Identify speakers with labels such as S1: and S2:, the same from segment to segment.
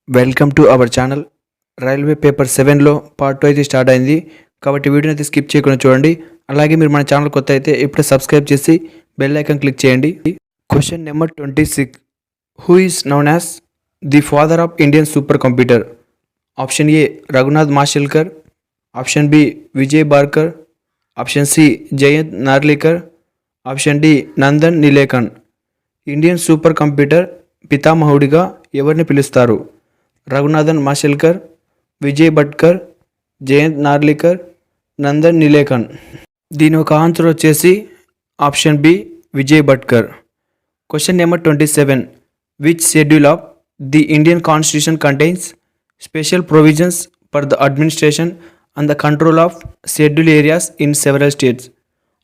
S1: Welcome to our channel. Railway paper 7లో part 2 అయితే start అయింది కాబట్టి వీడియోని అయితే స్కిప్ చేయకుండా చూడండి. అలాగే మీరు మన ఛానల్ కొత్త అయితే ఇప్పుడే సబ్స్క్రైబ్ చేసి బెల్ ఐకాన్ క్లిక్ చేయండి. Question number 26. Who is known as the father of Indian super computer? Option A Raghunath Mashelkar, option B Vijay Bhatkar, option C Jayant Narlikar, option D Nandan Nilekani. Indian super computer పితామహుడిగా ఎవరిని పిలుస్తారు? రఘునాథన్ మాషెల్కర్, విజయ్ భట్కర్, జయంత్ నార్లికర్, నందన్ నిలేకన్. దీని ఒక ఆన్సర్ వచ్చేసి option B Vijay Bhatkar. Question number 27. Which schedule of the Indian constitution contains special provisions for the administration and the control of schedule areas in several states?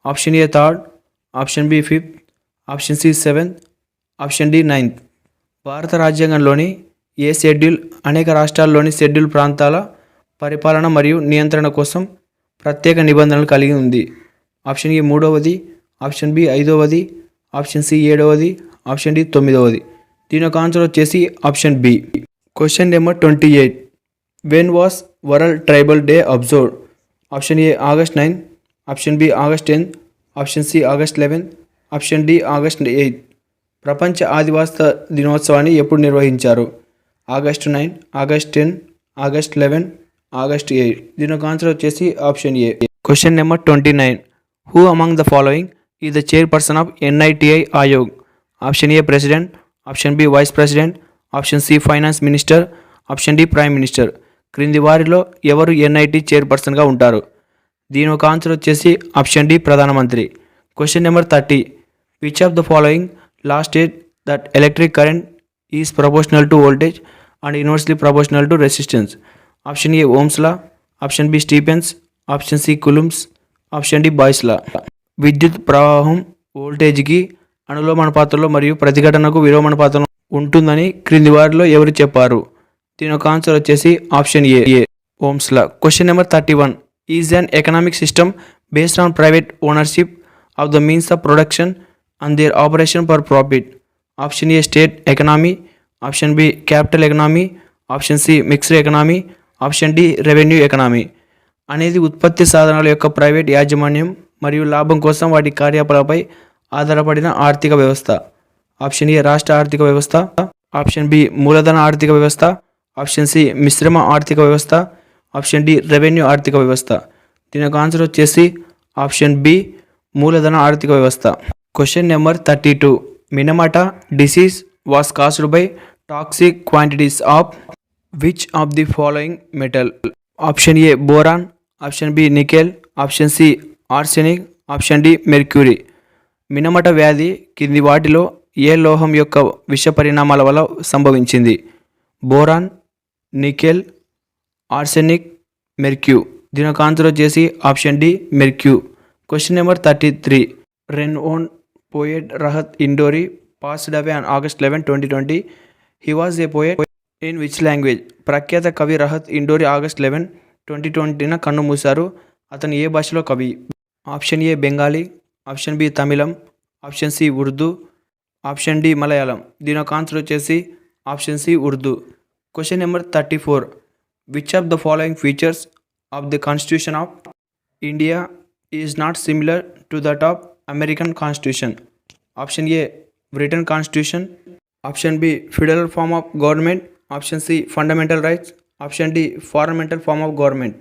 S1: Option A 3rd, option B 5th, option C 7th, option D 9th. భారత రాజ్యాంగంలోని ఏ schedule అనేక రాష్ట్రాల్లోని schedule ప్రాంతాల పరిపాలన మరియు నియంత్రణ కోసం ప్రత్యేక నిబంధనలు కలిగి ఉంది? ఆప్షన్ ఏ 3వది, ఆప్షన్ బి 5వది, ఆప్షన్ సి 7వది, ఆప్షన్ డి 9వది. దీని యొక్క ఆన్సర్ వచ్చేసి option B. Question number 28. When was world tribal day observed? Option A August 9, option B August 10, option C August 11, option D August 8. ప్రపంచ ఆదివాసీ దినోత్సవాన్ని ఎప్పుడు నిర్వహించారు? August 9, August 10, August 11, August 8. దీని ఒక ఆన్సర్ వచ్చేసి option A. Question number 29. Who among the following is the chairperson of NITI Aayog? Option A president, option B vice president, option C finance minister, option D prime minister. క్రింది వారిలో ఎవరు NIT చైర్పర్సన్గా ఉంటారు? దీని ఒక ఆన్సర్ వచ్చేసి option D ప్రధానమంత్రి. Question number 30. Which of the following law state that electric current is proportional to voltage and inversely proportional to resistance? Option A Ohm's law, option B Stephen's, option C Coulomb's, option D Boyle's law. విద్యుత్ ప్రవాహం వోల్టేజ్కి అనులోమానుపాతంలో మరియు ప్రతిఘటనకు విలోమానుపాతంలో ఉంటుందని క్రింది వారిలో ఎవరు చెప్పారు? దీని ఒక ఆన్సర్ వచ్చేసి option A Ohm's law. Question number 31. Is an economic system based on private ownership of the means of production and their operation for profit? Option A state economy, option B capital economy, option C mixed economy, option D revenue economy. అనేది ఉత్పత్తి సాధనాల యొక్క private యాజమాన్యం మరియు లాభం కోసం వాటి కార్యకలాపాలపై ఆధారపడిన ఆర్థిక వ్యవస్థ. ఆప్షన్ ఏ రాష్ట్ర ఆర్థిక వ్యవస్థ, ఆప్షన్ బి మూలధన ఆర్థిక వ్యవస్థ, ఆప్షన్ సి మిశ్రమ ఆర్థిక వ్యవస్థ, ఆప్షన్ డి రెవెన్యూ ఆర్థిక వ్యవస్థ. దీని యొక్క ఆన్సర్ వచ్చేసి ఆప్షన్ బి మూలధన ఆర్థిక వ్యవస్థ. Question number 32. Minamata disease was caused by toxic quantities of which of the following metal? Option A boron, option B nickel, option C arsenic, option D mercury. Minamata వ్యాధి కింది వాటిలో ఏ లోహం యొక్క విష పరిణామాల వల్ల సంభవించింది? Boron, nickel, arsenic, mercury. దీని యొక్క ఆన్సర్ వచ్చేసి option D mercury. Question number 33. Renowned poet Rahat Indori passed away on August 11, 2020. He was a poet in which language? ప్రఖ్యాత కవి రహత్ ఇండోరి ఆగస్ట్ 11, 2020న కన్ను మూశారు. అతను ఏ భాషలో కవి? Option A Bengali, option B తమిళం, option C Urdu, option D Malayalam. దీని ఒక ఆన్సర్ వచ్చేసి option C Urdu. Question number 34. Which of the following features of the constitution of India is not similar to that of American constitution? Option A Britain constitution, option B federal form of government, option C fundamental rights, option D fundamental form of government.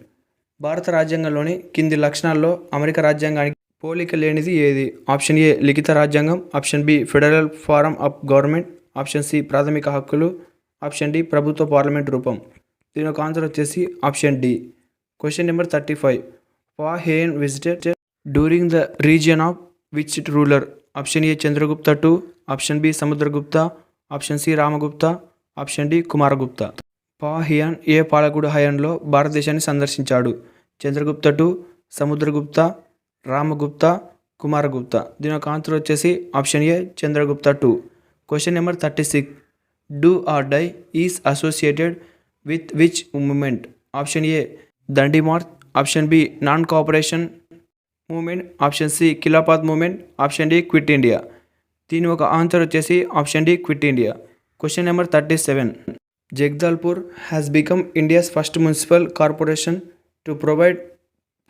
S1: భారత రాజ్యాంగంలోని కింది లక్షణాల్లో America రాజ్యాంగానికి పోలిక లేనిది ఏది? Option A లిఖిత రాజ్యాంగం, option B federal form of government, option C ప్రాథమిక హక్కులు, ఆప్షన్ డి ప్రభుత్వ పార్లమెంట్ రూపం. దీని యొక్క ఆన్సర్ వచ్చేసి option D. Question number 35. Fa Hien visited during the region of which ruler? Option A Chandragupta II, option B Samudragupta, option C Ramagupta, option D Kumaragupta. Fa Hien ఏ పాలకుడు హయాంలో భారతదేశాన్ని సందర్శించాడు? చంద్రగుప్త II, సముద్రగుప్త, రామగుప్త, కుమారగుప్త. దీని యొక్క ఆన్సర్ వచ్చేసి option A Chandragupta II. Question number 36. Do or die is associated with which movement? Option A Dandi march, option B non cooperation movement, option C Khilafat movement, option D quit India. దీని ఒక answer వచ్చేసి option D quit India. Question number 37. Jagdalpur has become India's first municipal corporation to provide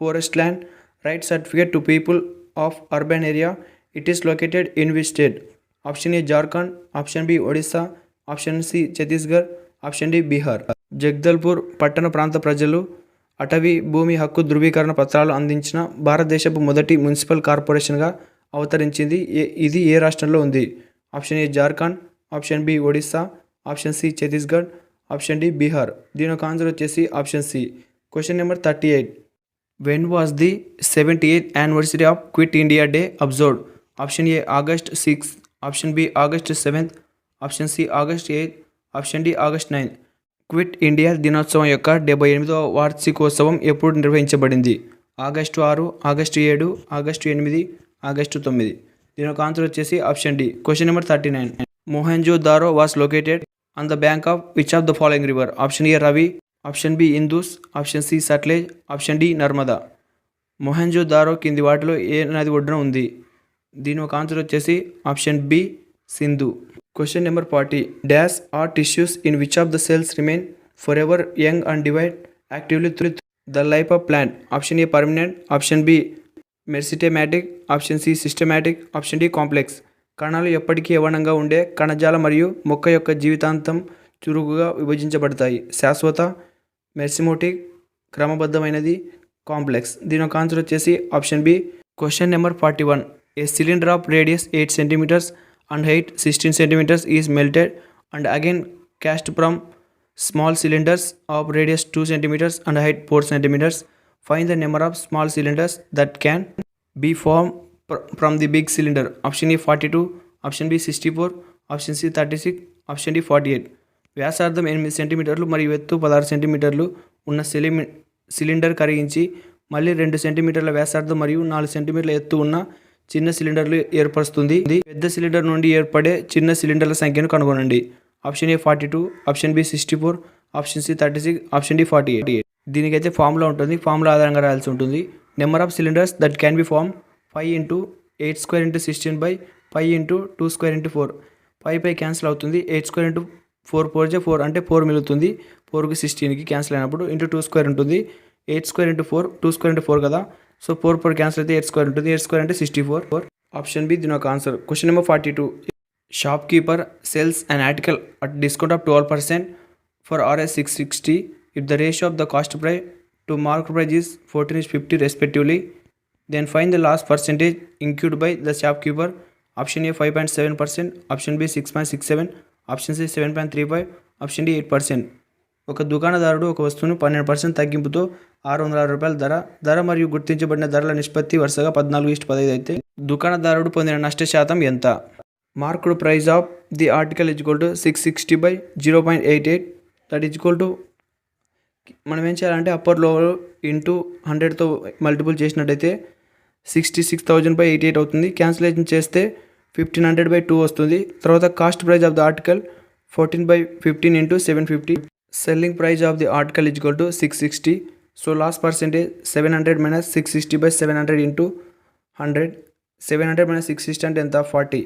S1: forest land right certificate to people of urban area. It is located in which state? Option A Jharkhand, option B Odisha, option C Chhattisgarh, option D Bihar. Jagdalpur పట్టణ ప్రాంత ప్రజలు అటవీ భూమి హక్కు ధృవీకరణ పత్రాలు అందించిన భారతదేశపు మొదటి మున్సిపల్ కార్పొరేషన్గా అవతరించింది. ఇది ఏ రాష్ట్రంలో ఉంది? Option A Jharkhand, option B Odisha, option C Chhattisgarh, option D Bihar. దీని ఒక ఆన్సర్ వచ్చేసి option C. Question number 38. When was the 78th anniversary of Quit India day observed? Option A August 6, option B August 7, option C August 8, option D August 9. Quit India దినోత్సవం యొక్క 78వ వార్షికోత్సవం ఎప్పుడు నిర్వహించబడింది? August 6, August 7, August 8, August 9. దీని ఒక answer వచ్చేసి option D. Question number 39. Mohenjo Daro was located on the bank of which of the following river? Option A Ravi, option B Indus, option C Sutlej, option D Narmada. Mohenjo Daro కింది వాటిలో ఏ నది ఒడ్డున ఉంది? దీని ఒక ఆన్సర్ వచ్చేసి option B Sindhu. Question number 40. Dash are tissues in which of the cells remain for ever young and divide actively through the life of plant? Option A permanent, option B meristematic, option C systematic, option D complex. కణాలు ఎప్పటికీ యవ్వనంగా ఉండే కణజాల మరియు మొక్క యొక్క జీవితాంతం చురుకుగా విభజించబడతాయి. శాశ్వత, మెర్సిమోటిక్, క్రమబద్ధమైనది, కాంప్లెక్స్. దీని ఒక ఆన్సర్ వచ్చేసి option B. Question number 41. A cylinder of radius 8 cm and height 16 cm is melted and again cast from small cylinders of radius 2 cm and height 4 cm. Find the number of small cylinders that can be formed from the big cylinder. Option A 42, option B 64, option C 36, option D 48. వ్యాసార్థం 8 సెంటీమీటర్లు మరియు ఎత్తు 16 సెంటీమీటర్లు ఉన్న cylinder కరిగించి మళ్ళీ 2 సెంటీమీటర్ల వ్యాసార్థం మరియు 4 సెంటీమీటర్ల ఎత్తు ఉన్న చిన్న సిలిండర్లు ఏర్పరుస్తుంది. పెద్ద సిలిండర్ నుండి ఏర్పడే చిన్న సిలిండర్ల సంఖ్యను కనుగొనండి. Option A 42, option B 64, option C 36, option D 48. దీనికైతే ఫార్ములా ఉంటుంది. ఫార్ములా ఆధారంగా రాయాల్సి ఉంటుంది. Number of cylinders that can be form 5 × 8² × 16/5 × 2² × 4. 5 cancel అవుతుంది. 8² × 4 4 4 అంటే 4 మిగులుతుంది. 4కి 16కి క్యాన్సిల్ అయినప్పుడు ×2² ఉంటుంది. 8² × 4 2² × 4 కదా. సో 4 క్యాన్సిల్ అయితే 8² ఉంటుంది. 8² అంటే 64. ఆప్షన్ బి దీని ఒక answer. Question number 42. Shop keeper cells an article at discount of 12% for Rs 660 if the ratio of the cost price to market price is 14:50 respectively. Then find the last percentage incurred by the shopkeeper. Option A 5.7%, option B 6.67, option C 7.35, option D 8%. ఒక దుకాణదారుడు ఒక వస్తువును 12% తగ్గింపుతో ₹606 ధర మరియు గుర్తించబడిన ధరల నిష్పత్తి వరుసగా 14:15 అయితే దుకాణదారుడు పొందిన నష్ట శాతం ఎంత? Marked price of the article = 660/0.88. That = మనం ఏం చేయాలంటే అప్పర్ లోవర్ ఇంటూ 100తో మల్టిపుల్ చేసినట్టయితే 66,000/88 అవుతుంది. క్యాన్సిలేషన్ చేస్తే 1500/2 వస్తుంది. తర్వాత cost price of the article 14/15 × 750. Selling price of the article = 660. So last percentage 700 - 660/700 × 100. 700 - 660 అంటే ఎంత? 40.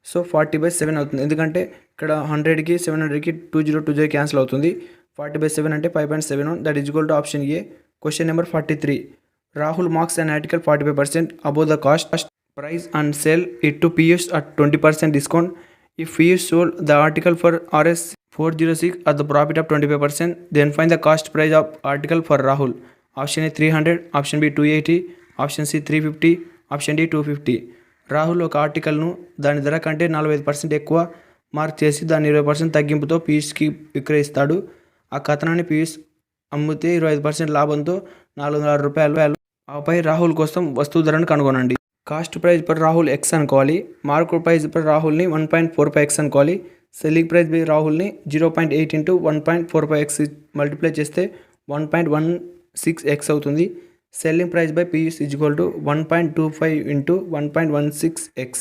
S1: సో 40/7 అవుతుంది. ఎందుకంటే ఇక్కడ 100కి 700కి 2020 క్యాన్సిల్ అవుతుంది. 40/7 అంటే 5.71. That = option A. Question number 43. Rahul marks an article 45% above the cost price and sell it to Piyush at 20% discount. If Piyush sold the article for Rs 406 at the profit of 25%, then find the cost price of article for Rahul. Option A 300, option B 280, option C 350, option D 250. Rahul ఒక ఆర్టికల్ను దాని ధర కంటే 45% ఎక్కువ mark చేసి దాన్ని 20% తగ్గింపుతో పీయూష్కి విక్రయిస్తాడు. ఆ కథనాన్ని పీయూష్ అమ్మితే 25% లాభంతో ₹406. ఆపై రాహుల్ కోసం వస్తువు ధరను కనుగొనండి. Cost price per Rahul X అనుకోవాలి. మార్కెట్ ప్రైస్ పర్ రాహుల్ని 1.45x అనుకోవాలి. సెల్లింగ్ ప్రైస్ బై రాహుల్ని 0.8 × 1.45x మల్టిప్లై చేస్తే 1.16x అవుతుంది. Selling price by Piyush = 1.25 × 1.16x.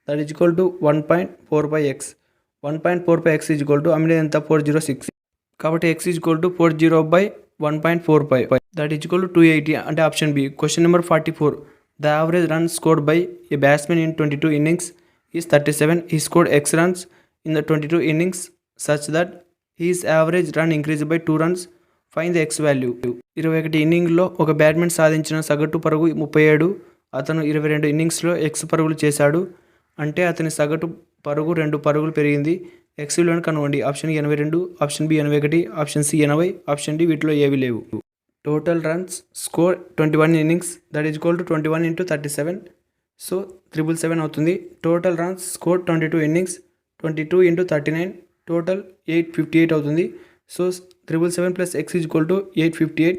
S1: That = 1.45x. 1.45x అమ్మినది ఎంత? 406. కాబట్టి x = 40/1.45. దట్ = 280 అంటే option B. Question number 44. The average run scored by a batsmen in 22 innings is 37. He scored x runs in the 22 innings such that he's average run increase by 2 runs. Find the X value. 21 ఇన్నింగ్స్లో ఒక batsmen సాధించిన సగటు పరుగు 37. అతను 22 ఇన్నింగ్స్లో X పరుగులు చేశాడు. అంటే అతని సగటు పరుగు 2 పరుగులు పెరిగింది. ఎక్స్ విలువను కనుగొనండి. Option 82, option B 81, option C 80, option D వీటిలో ఏవి లేవు. Total runs score 21 innings, that is equal to 21 into 37. So 777 అవుతుంది. Total runs score 22 innings, 22 into 39, total 858 అవుతుంది. So 777 plus x is equal to 858.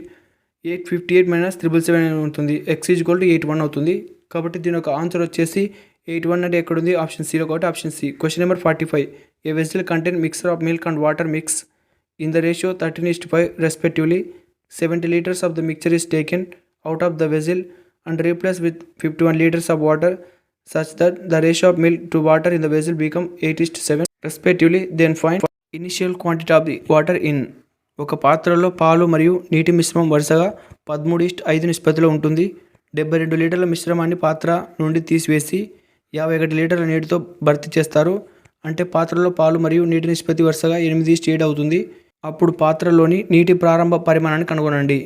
S1: 858 minus 777 ఉంటుంది. X is equal to 81 అవుతుంది. కాబట్టి దీని యొక్క ఆన్సర్ వచ్చేసి 81 అంటే ఎక్కడుంది? ఆప్షన్ సిలో కాబట్టి option C. Question number 45. A vessel contain mixture of milk and water mix in the ratio 13:5 respectively. 70 liters of the mixture is taken out of the vessel and replaced with 51 liters of water such that the ratio of milk to water in the vessel become 8:7 respectively. Then find initial quantity of the water in. ఒక పాత్రలో పాలు మరియు నీటి మిశ్రమం వరుసగా 13:5 నిష్పత్తిలో ఉంటుంది. 72 లీటర్ల మిశ్రమాన్ని పాత్ర నుండి తీసివేసి 51 లీటర్ల నీటితో భర్తీ చేస్తారు. అంటే పాత్రలో పాలు మరియు నీటి నిష్పత్తి వరుసగా 8:7 అవుతుంది. అప్పుడు పాత్రలోని నీటి ప్రారంభ పరిమాణాన్ని కనుగొనండి.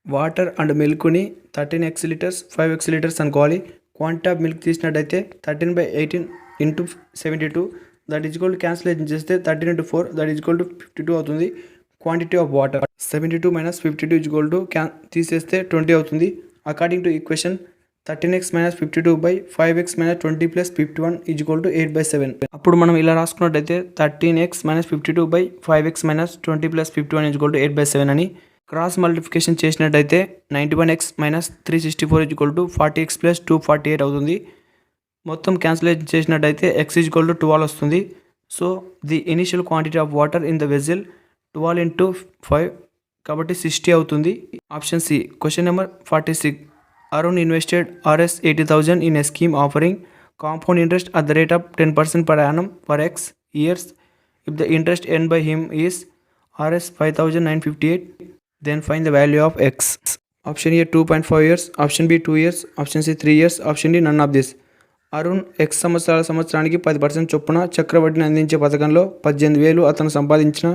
S1: వాటర్ అండ్ మిల్క్ని 13x liters, 5x liters అనుకోవాలి. క్వాంటిటీ ఆఫ్ మిల్క్ తీసినట్టయితే 13/18 into 72, that is equal to cancellation చేస్తే 13 into 4, that is equal to 52 అవుతుంది. Quantity of water 72 minus 52 is equal to తీసేస్తే 20 అవుతుంది. According to equation 13x minus 52 by 5x minus 20 plus 51 is equal to 8/7. అప్పుడు మనం ఇలా రాసుకున్నట్టయితే 13x minus 52 by 5x minus 20 plus 51 is equal to 8/7 అని. Cross multiplication చేసినట్టయితే 91x minus 364 is equal to 40x plus 248 అవుతుంది. మొత్తం క్యాన్సిలేషన్ చేసినట్టయితే x is equal to 12 వస్తుంది. So the initial quantity of water in the vessel 12 into 5 కాబట్టి 60 అవుతుంది. Option C. Question number 46. Arun invested Rs 80,000 in a scheme offering compound interest at the rate of 10% per annum for X years. If the interest earned by him is Rs 5,958, then find the value of X. Option A 2.5 years, option B 2 years, option C 3 years, option D none of this. Arun X సంవత్సరానికి 10% చొప్పున చక్రవడ్డీని అందించే పథకంలో 18,000 అతను సంపాదించిన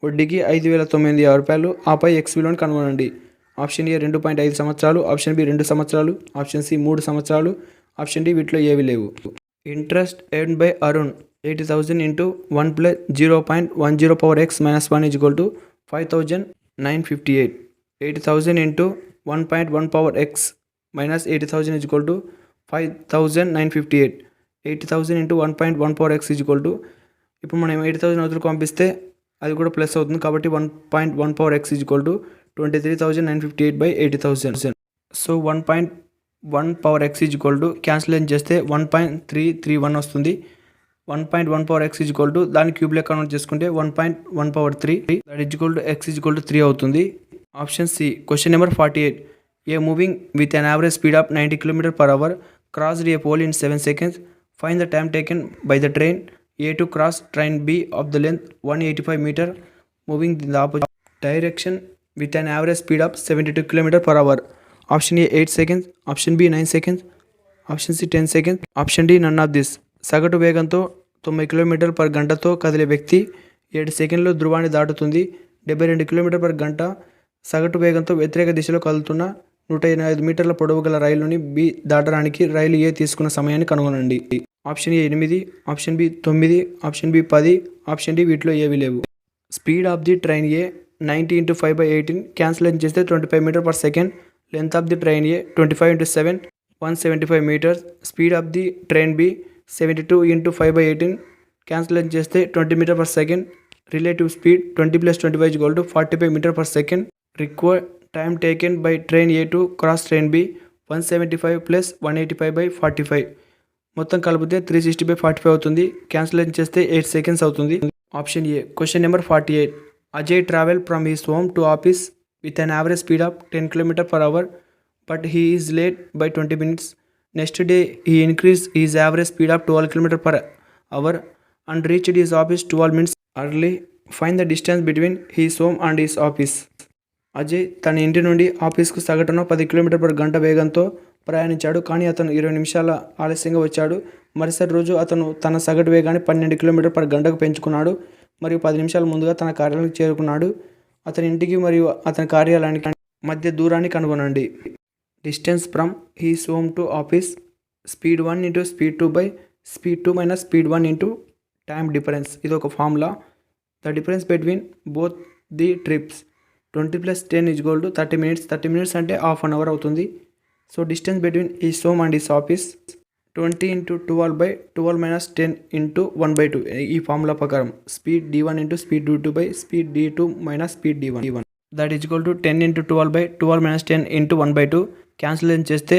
S1: వడ్డీకి 5,906 రూపాయలు. ఆపై X విలువను కనుగొనండి. ఆప్షన్ ఏ 2.5 సంవత్సరాలు, ఆప్షన్ బి 2 సంవత్సరాలు, ఆప్షన్ సి 3 సంవత్సరాలు, ఆప్షన్ డి వీటిలో ఏవి లేవు. Interest earned by Arun 80,000 into 1 plus 0.10 power x minus 1 is equal to 5,958. 80,000 into 1.1 power x minus 80,000 is equal to 5,958. 80,000 into 1.1 power x is equal to, ఇప్పుడు మనం 80,000 అవతలకు పంపిస్తే అది కూడా ప్లస్ అవుతుంది కాబట్టి 1.1 power x is equal to 23,958 by 80,000. So 1.1 power x is equal to cancellation చేస్తే 1.331 వస్తుంది. 1.1 power x is equal to దాని క్యూబ్లో కన్వర్ట్ చేసుకుంటే 1.1 power 3, that is equal to x is equal to 3 అవుతుంది. Option C. Question number 48. A moving with an average speed of 90 km/h crossed a pole in 7 seconds. Find the time taken by the train A to cross train B of the length 185 meter moving in the opposite direction with an average speed of 72 km/h. Option A 8 seconds, option B 9 seconds, option C 10 seconds, option D none of this. సగటు వేగంతో 90 km/h కదిలే వ్యక్తి 7 సెకండ్లో ధ్రువాన్ని దాటుతుంది. 72 km/h సగటు వేగంతో వ్యతిరేక దిశలో కదులుతున్న 185 మీటర్ల పొడవు గల రైలుని బి దాటడానికి రైలు ఏ తీసుకున్న సమయాన్ని కనుగొనండి. Option A 8, option B 9, option B 10, option D వీటిలో ఏవి లేవు. Speed of the train A 90 into 5/18 cancellation చేస్తే 25 m/s. Length of the train A 25 into 7, 175 meters. Speed of the train B 72 into 5/18 cancellation చేస్తే 20 m/s. Relative speed 20 plus 25 is equal to 45 m/s. Required time taken by train A to cross train B 175 plus 185 by 45. మొత్తం కలిపితే 360 by 45 అవుతుంది. Cancellation చేస్తే 8 seconds అవుతుంది. Option A. Question number 48. Ajay travel from his home to office with an average speed of 10 km/h but he is late by 20 minutes. Next day he increase his average speed of 12 km/h and reached his office 12 minutes early. Find the distance between his home and his office. Ajay తన ఇంటి నుండి ఆఫీస్కు సగటున 10 km/h వేగంతో ప్రయాణించాడు, కానీ అతను 20 నిమిషాల ఆలస్యంగా వచ్చాడు. మరుసటి రోజు అతను తన సగటు వేగాన్ని 12 km/h పెంచుకున్నాడు. మరియు 10 నిమిషాల ముందుగా తన కార్యాలయానికి చేరుకున్నాడు. అతని ఇంటికి మరియు అతని కార్యాలయానికి మధ్య దూరాన్ని కనుగొనండి. Distance from he's home to office, speed 1 into speed 2 by speed 2 minus speed 1 into time difference. ఇది ఒక formula. The difference between both the trips 20 + 10 = 30 minutes. 30 minutes అంటే హాఫ్ అన్ అవర్ అవుతుంది. So distance between is home and is office 20 into 12 by 12 minus 10 into 1/2. ఈ formula ప్రకారం speed d1 into speed d2 by speed d2 minus speed d1 that is equal to 10 into 12 by 12 minus 10 into 1/2. Cancellation చేస్తే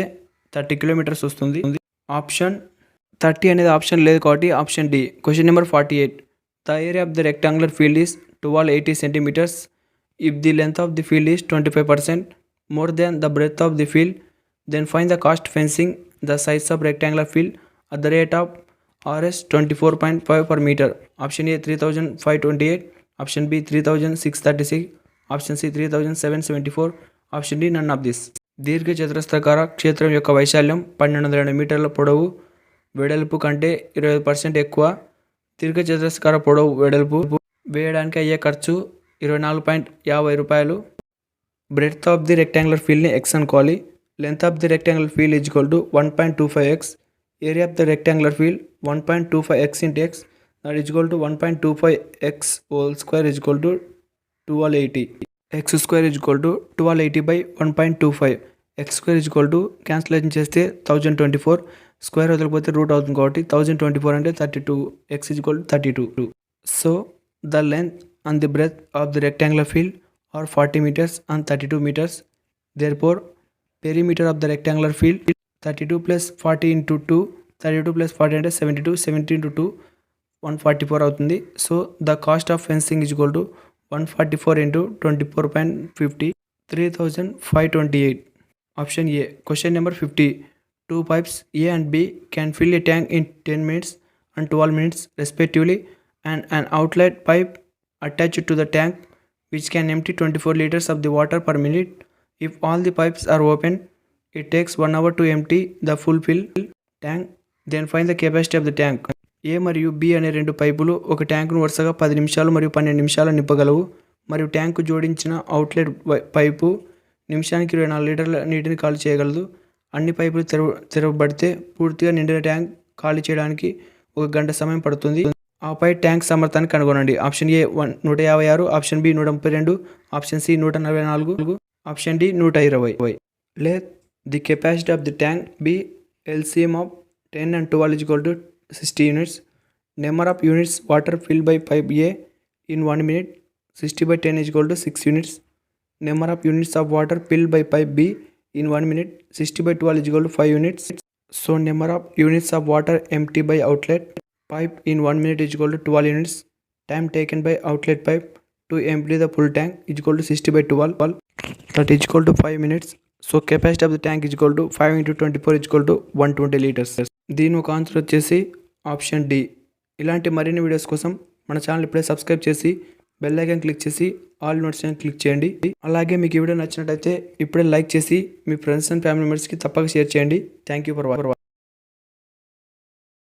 S1: 30 kilometres వస్తుంది. Option 30 అనేది option లేదు కాబట్టి option D. Question number 48. The area of the rectangular field is 1280 centimeters. If the length of the field is 25% more than the breadth of the field, then find the cost fencing the size of rectangular field at the rate of Rs 24.5 per meter. Option A 3528, option B 3636, option C 3774, option D none of this. దీర్ఘ చతురస్రాకార క్షేత్రం యొక్క వైశాల్యం 1202 మీటర్ల పొడవు వెడల్పు కంటే 20% ఎక్కువ. దీర్ఘ చతురస్రాకార పొడవు వెడల్పు వేయడానికి అయ్యే ఖర్చు 24.50 రూపాయలు. బ్రెడ్త్ ఆఫ్ ది రెక్టాంగులర్ ఫీల్డ్ని ఎక్స్ అనుకోవాలి. Length of the rectangular field is equal to 1.25x. Area of the rectangular field 1.25x into x, that is equal to 1.25x whole square is equal to 1280. x square is equal to 1280 by 1.25. x square is equal to cancellation చేస్తే 1024. Square వదలకపోతే route అవుతుంది కాబట్టి 1024 అంటే 32. x is equal to 32. So the length and the breadth of the rectangular field are 40 meters and 32 meters. Therefore perimeter of the rectangular field 32 plus 40 into 2, 32 plus 40 అంటే 72, 70 into 2 144 అవుతుంది. So the cost of fencing is equal to 144 into 24.50, 3528. Option A. Question number 50. Two pipes A and B can fill a tank in 10 minutes and 12 minutes respectively, and an outlet pipe attached to the tank which can empty 24 liters of the water per minute. If all the pipes are open, it takes 1 hour to empty the full fill tank. Then find the capacity of the tank. ఏ మరియు B అనే రెండు పైపులు ఒక ట్యాంకును వరుసగా 10 నిమిషాలు మరియు 12 నిమిషాలు నింపగలవు. మరియు ట్యాంకు జోడించిన అవుట్లెట్ పైపు నిమిషానికి 24 లీటర్ల నీటిని ఖాళీ చేయగలదు. అన్ని పైపులు తెరవబడితే పూర్తిగా నిండిన ట్యాంక్ ఖాళీ చేయడానికి 1 గంట సమయం పడుతుంది. ఆపై ట్యాంక్ సామర్థ్యాన్ని కనుగొనండి. Option A 156, option B 132, option C 144, option D 120. Let the capacity of the tank be LCM of 10 and 12 is equal to 60 units. Number of units water filled by pipe A in 1 minute 60 by 10 is equal to 6 units. Number of units of water filled by pipe B in 1 minute 60 by 12 is equal to 5 units. So number of units of water empty by outlet pipe in 1 minute is equal to 12 units. Time taken by outlet pipe to empty the full tank is equal to 60 by 12, that is equal to 5 minutes. So capacity of the tank is equal to 5 into 24 is equal to 120 litres. దీని ఒక answer వచ్చేసి option D. ఇలాంటి మరిన్ని videos కోసం మన channel ఇప్పుడే subscribe చేసి bell icon click చేసి ఆల్ నోటిఫికేషన్ క్లిక్ చేయండి. అలాగే మీకు ఈ వీడియో నచ్చినట్టయితే ఇప్పుడే లైక్ చేసి మీ ఫ్రెండ్స్ అండ్ ఫ్యామిలీ మెంబర్స్కి తప్పక షేర్ చేయండి. Thank you for watching.